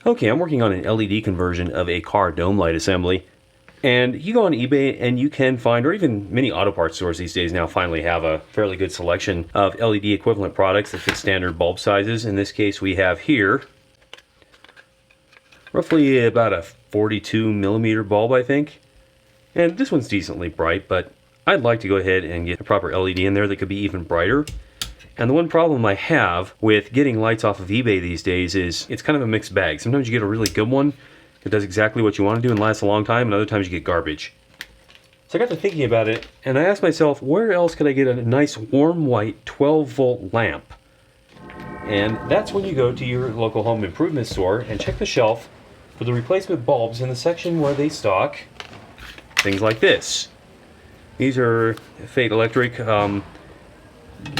Okay, I'm working on an LED conversion of a car dome light assembly. And you go on eBay and you can find, or even many auto parts stores these days now finally have a fairly good selection of LED equivalent products that fit standard bulb sizes. In this case, we have here roughly about a 42 millimeter bulb, I think. And this one's decently bright, but I'd like to go ahead and get a proper LED in there that could be even brighter. And the one problem I have with getting lights off of eBay these days is it's kind of a mixed bag. Sometimes you get a really good one that does exactly what you want to do and lasts a long time, and other times you get garbage. So I got to thinking about it, and I asked myself, where else could I get a nice warm white 12-volt lamp? And that's when you go to your local home improvement store and check the shelf for the replacement bulbs in the section where they stock things like this. These are Fate Electric.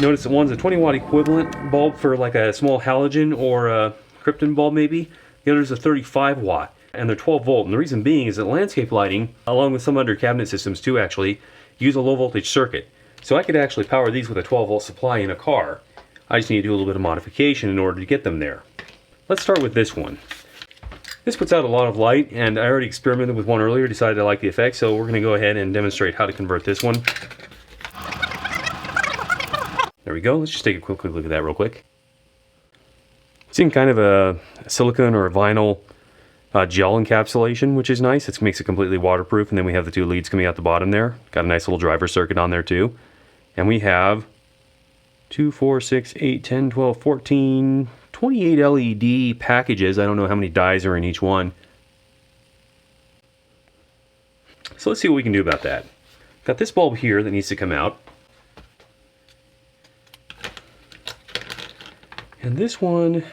Notice that one's a 20 watt equivalent bulb for like a small halogen or a krypton bulb maybe. The other's a 35 watt, and they're 12 volt. And the reason being is that landscape lighting, along with some under cabinet systems too actually, use a low voltage circuit. So I could actually power these with a 12 volt supply in a car. I just need to do a little bit of modification in order to get them there. Let's start with this one. This puts out a lot of light, and I already experimented with one earlier, decided I like the effect, so we're going to go ahead and demonstrate how to convert this one. There we go. Let's just take a quick look at that real quick. It's in kind of a silicone or a vinyl gel encapsulation, which is nice. It makes it completely waterproof, and then we have the two leads coming out the bottom there. Got a nice little driver circuit on there too. And we have 2, 4, 6, 8, 10, 12, 14, 28 LED packages. I don't know how many dyes are in each one. So let's see what we can do about that. Got this bulb here that needs to come out. And this one,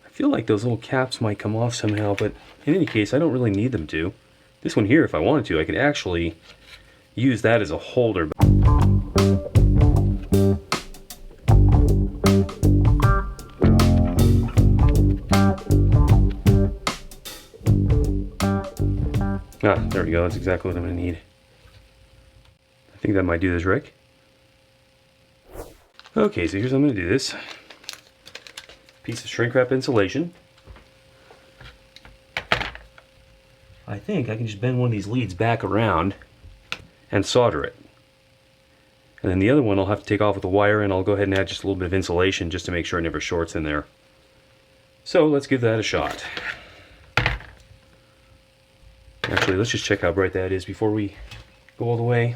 I feel like those little caps might come off somehow, but in any case, I don't really need them to. This one here, if I wanted to, I could actually use that as a holder. Ah, there we go. That's exactly what I'm going to need. I think that might do the trick. Okay, so here's how I'm going to do this. Piece of shrink wrap insulation. I think I can just bend one of these leads back around and solder it. And then the other one I'll have to take off with the wire, and I'll go ahead and add just a little bit of insulation just to make sure it never shorts in there. So let's give that a shot. Actually, let's just check how bright that is before we go all the way.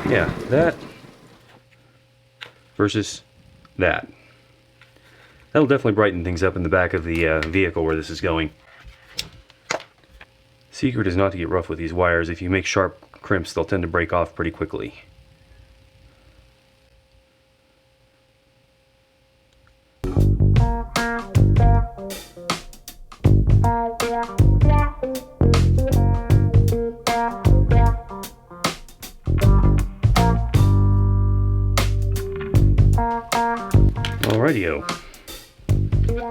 Yeah, that versus that. That'll definitely brighten things up in the back of the vehicle where this is going. Secret is not to get rough with these wires. If you make sharp crimps, they'll tend to break off pretty quickly. Alrighty-o.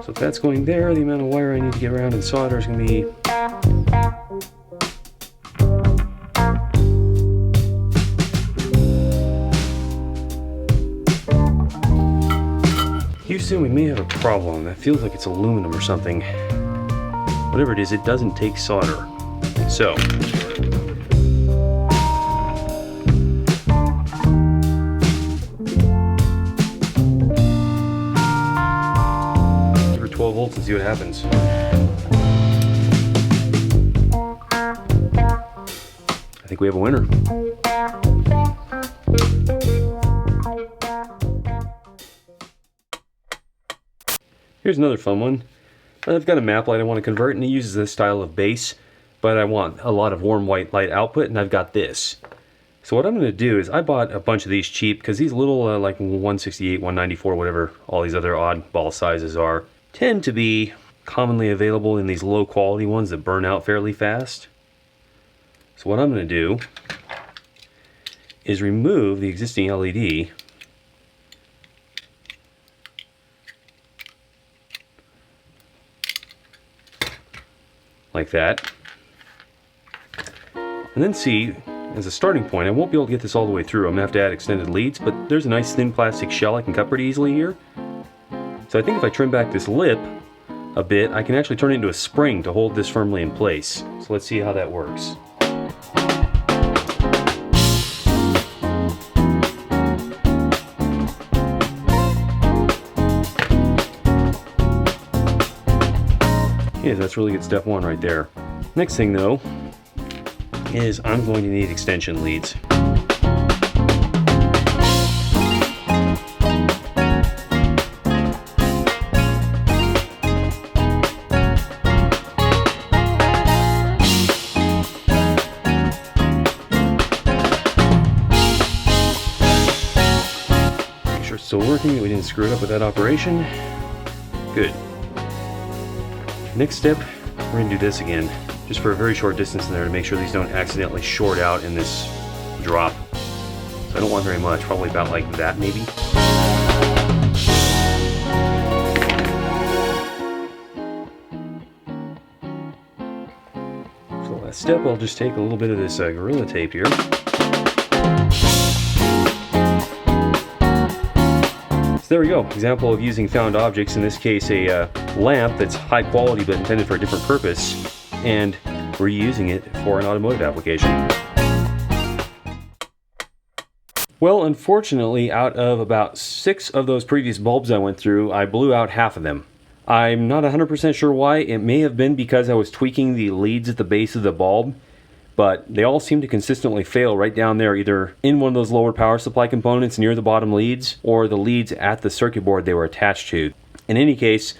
So if that's going there, the amount of wire I need to get around and solder is going to be... Houston, we may have a problem. That feels like it's aluminum or something. Whatever it is, it doesn't take solder. So... give her 12 volts and see what happens. I think we have a winner. Here's another fun one. I've got a map light I want to convert, and it uses this style of base, but I want a lot of warm white light output, and I've got this. So what I'm going to do is I bought a bunch of these cheap, because these little like 168, 194, whatever all these other oddball sizes are, tend to be commonly available in these low quality ones that burn out fairly fast. So what I'm going to do is remove the existing LED like that, and then see as a starting point. I won't be able to get this all the way through. I'm gonna have to add extended leads, but there's a nice thin plastic shell I can cut pretty easily here. So I think if I trim back this lip a bit, I can actually turn it into a spring to hold this firmly in place. So let's see how that works. Yeah, that's really good step one right there. Next thing though, is I'm going to need extension leads. Make sure it's still working, that we didn't screw it up with that operation. Good. Next step, we're going to do this again, just for a very short distance in there to make sure these don't accidentally short out in this drop. So I don't want very much, probably about like that maybe. For the last step, I'll just take a little bit of this Gorilla tape here. There we go, example of using found objects, in this case a lamp that's high quality but intended for a different purpose, and reusing it for an automotive application. Well, unfortunately, out of about 6 of those previous bulbs I went through, I blew out half of them. I'm not 100% sure why. It may have been because I was tweaking the leads at the base of the bulb, but they all seem to consistently fail right down there, either in one of those lower power supply components near the bottom leads, or the leads at the circuit board they were attached to. In any case,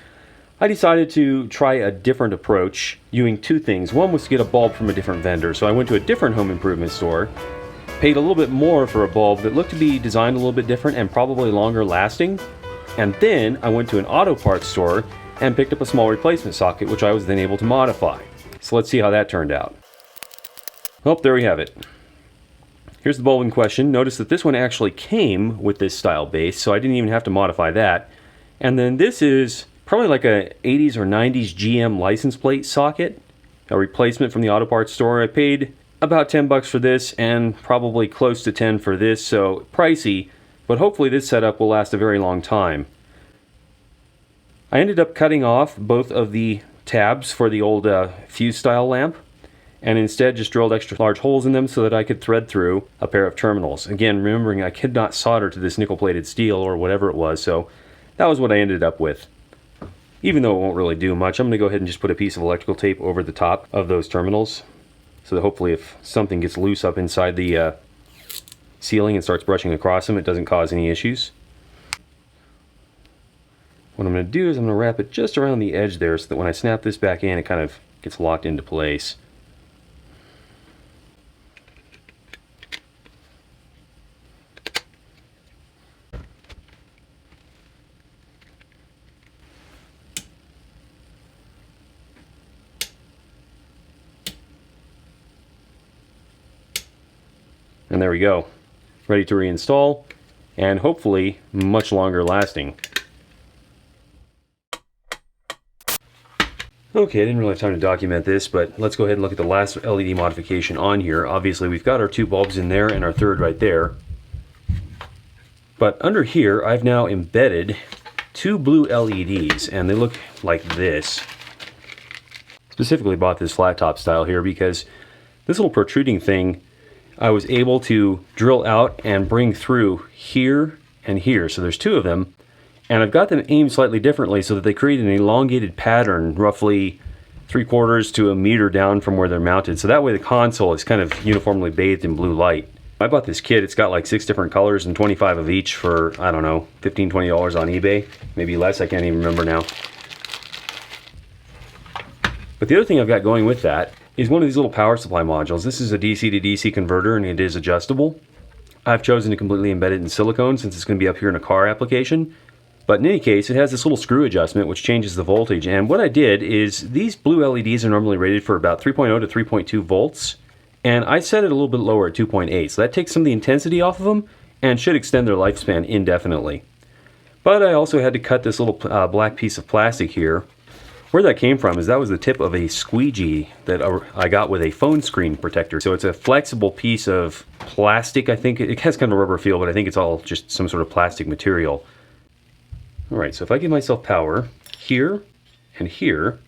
I decided to try a different approach, doing 2 things. One was to get a bulb from a different vendor, so I went to a different home improvement store, paid a little bit more for a bulb that looked to be designed a little bit different and probably longer lasting, and then I went to an auto parts store and picked up a small replacement socket, which I was then able to modify. So let's see how that turned out. Well, there we have it. Here's the bulb in question. Notice that this one actually came with this style base, so I didn't even have to modify that. And then this is probably like a 80s or 90s GM license plate socket, a replacement from the auto parts store. I paid about 10 bucks for this and probably close to 10 for this, so pricey, but hopefully this setup will last a very long time. I ended up cutting off both of the tabs for the old fuse style lamp, and instead just drilled extra large holes in them so that I could thread through a pair of terminals. Again, remembering I could not solder to this nickel plated steel or whatever it was, so that was what I ended up with. Even though it won't really do much, I'm going to go ahead and just put a piece of electrical tape over the top of those terminals, so that hopefully if something gets loose up inside the ceiling and starts brushing across them, it doesn't cause any issues. What I'm going to do is I'm going to wrap it just around the edge there so that when I snap this back in, it kind of gets locked into place. And there we go, ready to reinstall, and hopefully much longer lasting. Okay, I didn't really have time to document this, but let's go ahead and look at the last LED modification on here. Obviously we've got our 2 bulbs in there and our third right there. But under here I've now embedded 2 blue LEDs, and they look like this. Specifically bought this flat top style here because this little protruding thing I was able to drill out and bring through here and here. So there's 2 of them, and I've got them aimed slightly differently so that they create an elongated pattern roughly 3/4 to a meter down from where they're mounted. So that way the console is kind of uniformly bathed in blue light. I bought this kit. It's got like 6 different colors and 25 of each for, I don't know, $15, $20 on eBay. Maybe less, I can't even remember now. But the other thing I've got going with that is one of these little power supply modules. This is a DC to DC converter, and it is adjustable. I've chosen to completely embed it in silicone since it's going to be up here in a car application. But in any case, it has this little screw adjustment which changes the voltage. And what I did is, these blue LEDs are normally rated for about 3.0 to 3.2 volts. And I set it a little bit lower at 2.8. So that takes some of the intensity off of them and should extend their lifespan indefinitely. But I also had to cut this little black piece of plastic here Where that came from is that was the tip of a squeegee that I got with a phone screen protector. So it's a flexible piece of plastic. I think it has kind of a rubber feel, but I think it's all just some sort of plastic material. All right, so if I give myself power here and here,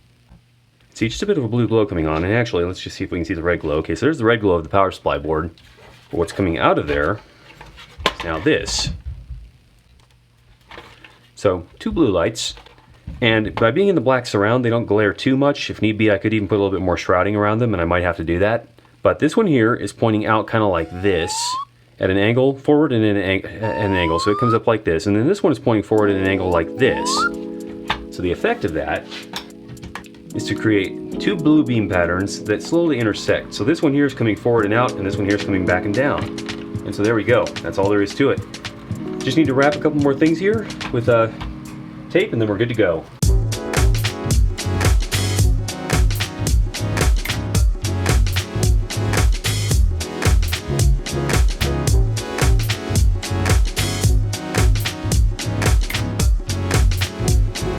see just a bit of a blue glow coming on. And actually, let's just see if we can see the red glow. Okay, so there's the red glow of the power supply board. But what's coming out of there is now this. So 2 blue lights. And by being in the black surround, they don't glare too much. If need be, I could even put a little bit more shrouding around them, and I might have to do that. But this one here is pointing out kind of like this, at an angle, forward and at an angle. So it comes up like this. And then this one is pointing forward at an angle like this. So the effect of that is to create 2 blue beam patterns that slowly intersect. So this one here is coming forward and out, and this one here is coming back and down. And so there we go. That's all there is to it. Just need to wrap a couple more things here with tape, and then we're good to go.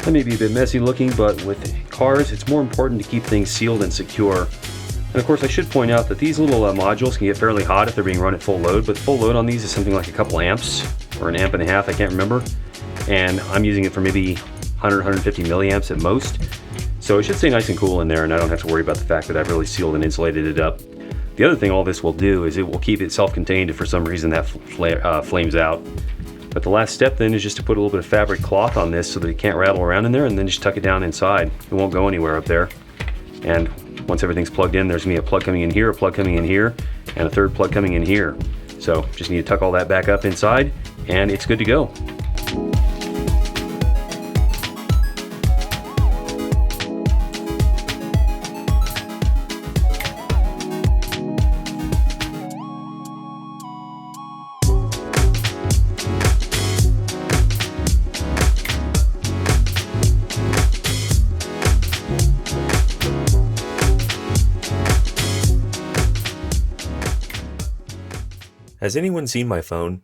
That may be a bit messy looking, but with cars, it's more important to keep things sealed and secure. And of course, I should point out that these little modules can get fairly hot if they're being run at full load, but full load on these is something like a couple amps, or an amp and a half, I can't remember. And I'm using it for maybe 100, 150 milliamps at most. So it should stay nice and cool in there, and I don't have to worry about the fact that I've really sealed and insulated it up. The other thing all this will do is it will keep it self-contained if for some reason that flames out. But the last step then is just to put a little bit of fabric cloth on this so that it can't rattle around in there, and then just tuck it down inside. It won't go anywhere up there. And once everything's plugged in, there's gonna be a plug coming in here, a plug coming in here, and a third plug coming in here. So just need to tuck all that back up inside, and it's good to go. Has anyone seen my phone?